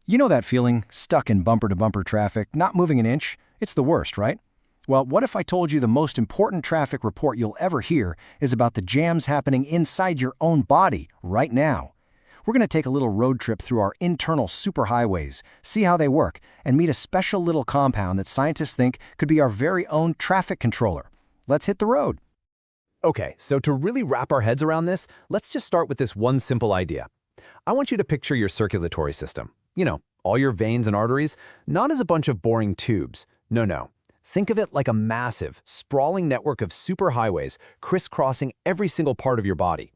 You know that feeling, stuck in bumper-to-bumper traffic, not moving an inch? It's the worst, right? Well, what if I told you the most important traffic report you'll ever hear is about the jams happening inside your own body right now? We're going to take a little road trip through our internal superhighways, see how they work, and meet a special little compound that scientists think could be our very own traffic controller. Let's hit the road. Okay, so to really wrap our heads around this, let's just start with this one simple idea. I want you to picture your circulatory system. You know, all your veins and arteries, not as a bunch of boring tubes. No. Think of it like a massive, sprawling network of superhighways crisscrossing every single part of your body.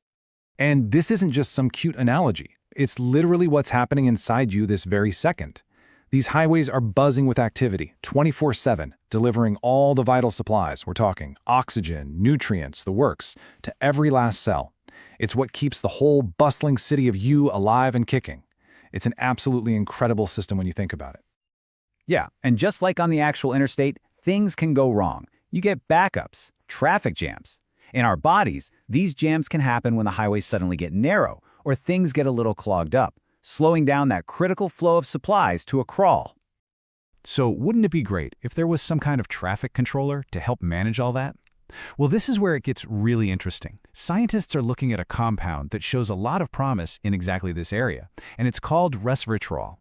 And this isn't just some cute analogy. It's literally what's happening inside you this very second. These highways are buzzing with activity, 24/7, delivering all the vital supplies. We're talking oxygen, nutrients, the works, to every last cell. It's what keeps the whole bustling city of you alive and kicking. It's an absolutely incredible system when you think about it. Yeah, and just like on the actual interstate, things can go wrong. You get backups, traffic jams. In our bodies, these jams can happen when the highways suddenly get narrow or things get a little clogged up, slowing down that critical flow of supplies to a crawl. So wouldn't it be great if there was some kind of traffic controller to help manage all that? Well, this is where it gets really interesting. Scientists are looking at a compound that shows a lot of promise in exactly this area, and it's called Resveratrol.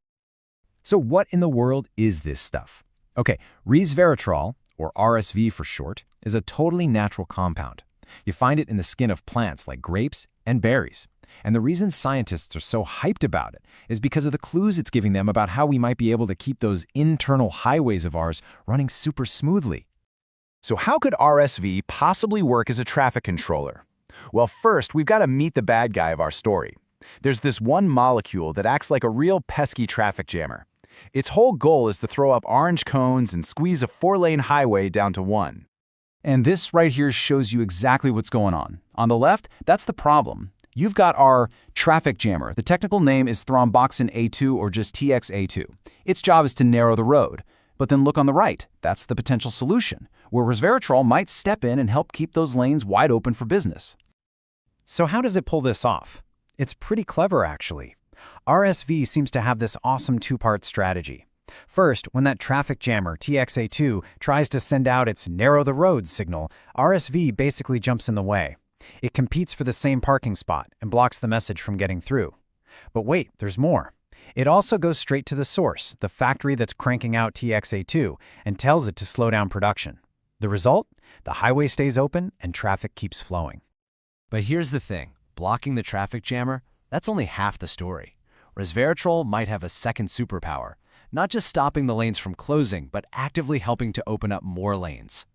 So what in the world is this stuff? Okay, Resveratrol, or RSV for short, is a totally natural compound. You find it in the skin of plants like grapes and berries. And the reason scientists are so hyped about it is because of the clues it's giving them about how we might be able to keep those internal highways of ours running super smoothly. So how could RSV possibly work as a traffic controller? Well, first, we've got to meet the bad guy of our story. There's this one molecule that acts like a real pesky traffic jammer. Its whole goal is to throw up orange cones and squeeze a 4-lane highway down to one. And this right here shows you exactly what's going on. On the left, that's the problem. You've got our traffic jammer. The technical name is Thromboxane A2 or just TXA2. Its job is to narrow the road. But then look on the right. That's the potential solution, where resveratrol might step in and help keep those lanes wide open for business. So how does it pull this off? It's pretty clever, actually. RSV seems to have this awesome two-part strategy. First, when that traffic jammer, TXA2, tries to send out its narrow the road signal, RSV basically jumps in the way. It competes for the same parking spot and blocks the message from getting through. But wait, there's more. It also goes straight to the source, the factory that's cranking out TXA2, and tells it to slow down production. The result? The highway stays open and traffic keeps flowing. But here's the thing. Blocking the traffic jammer, that's only half the story. Resveratrol might have a second superpower, not just stopping the lanes from closing, but actively helping to open up more lanes.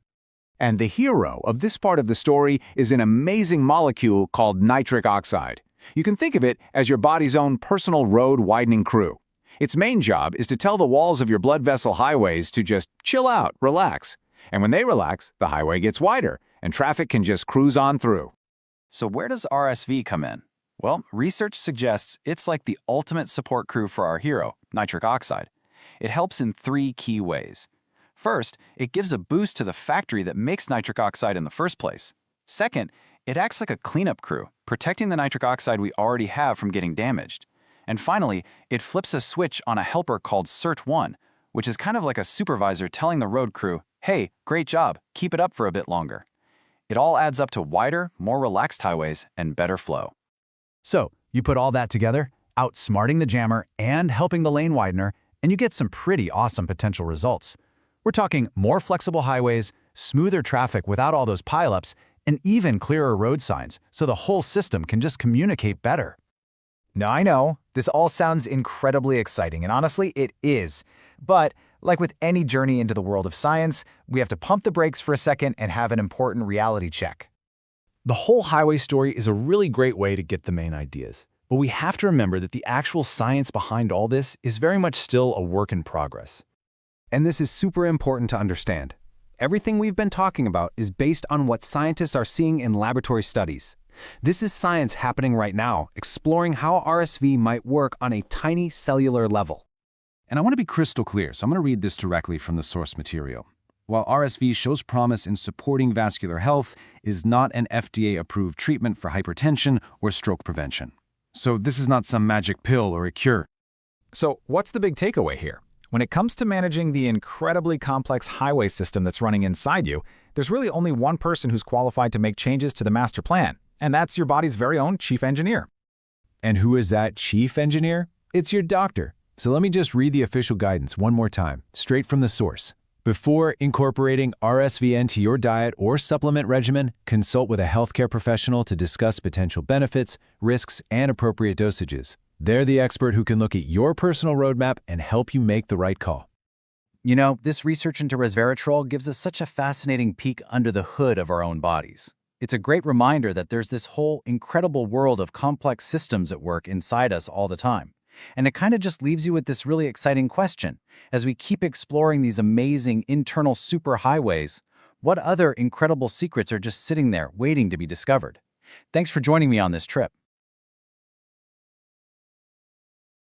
And the hero of this part of the story is an amazing molecule called nitric oxide. You can think of it as your body's own personal road-widening crew. Its main job is to tell the walls of your blood vessel highways to just chill out, relax. And when they relax, the highway gets wider, and traffic can just cruise on through. So where does RSV come in? Well, research suggests it's like the ultimate support crew for our hero, nitric oxide. It helps in 3 key ways. First, it gives a boost to the factory that makes nitric oxide in the first place. Second, it acts like a cleanup crew, protecting the nitric oxide we already have from getting damaged. And finally, it flips a switch on a helper called Cert1, which is kind of like a supervisor telling the road crew, hey, great job, keep it up for a bit longer. It all adds up to wider, more relaxed highways and better flow. So, you put all that together, outsmarting the jammer and helping the lane widener, and you get some pretty awesome potential results. We're talking more flexible highways, smoother traffic without all those pileups, and even clearer road signs, so the whole system can just communicate better. Now, I know, this all sounds incredibly exciting, and honestly, it is. But, like with any journey into the world of science, we have to pump the brakes for a second and have an important reality check. The whole highway story is a really great way to get the main ideas. But we have to remember that the actual science behind all this is very much still a work in progress. And this is super important to understand. Everything we've been talking about is based on what scientists are seeing in laboratory studies. This is science happening right now, exploring how RSV might work on a tiny cellular level. And I want to be crystal clear, so I'm going to read this directly from the source material. While RSV shows promise in supporting vascular health, it is not an FDA-approved treatment for hypertension or stroke prevention. So this is not some magic pill or a cure. So what's the big takeaway here? When it comes to managing the incredibly complex highway system that's running inside you, there's really only one person who's qualified to make changes to the master plan, and that's your body's very own chief engineer. And who is that chief engineer? It's your doctor. So let me just read the official guidance one more time, straight from the source. Before incorporating RSV into your diet or supplement regimen, consult with a healthcare professional to discuss potential benefits, risks, and appropriate dosages. They're the expert who can look at your personal roadmap and help you make the right call. You know, this research into resveratrol gives us such a fascinating peek under the hood of our own bodies. It's a great reminder that there's this whole incredible world of complex systems at work inside us all the time. And it kind of just leaves you with this really exciting question. As we keep exploring these amazing internal superhighways, what other incredible secrets are just sitting there waiting to be discovered? Thanks for joining me on this trip.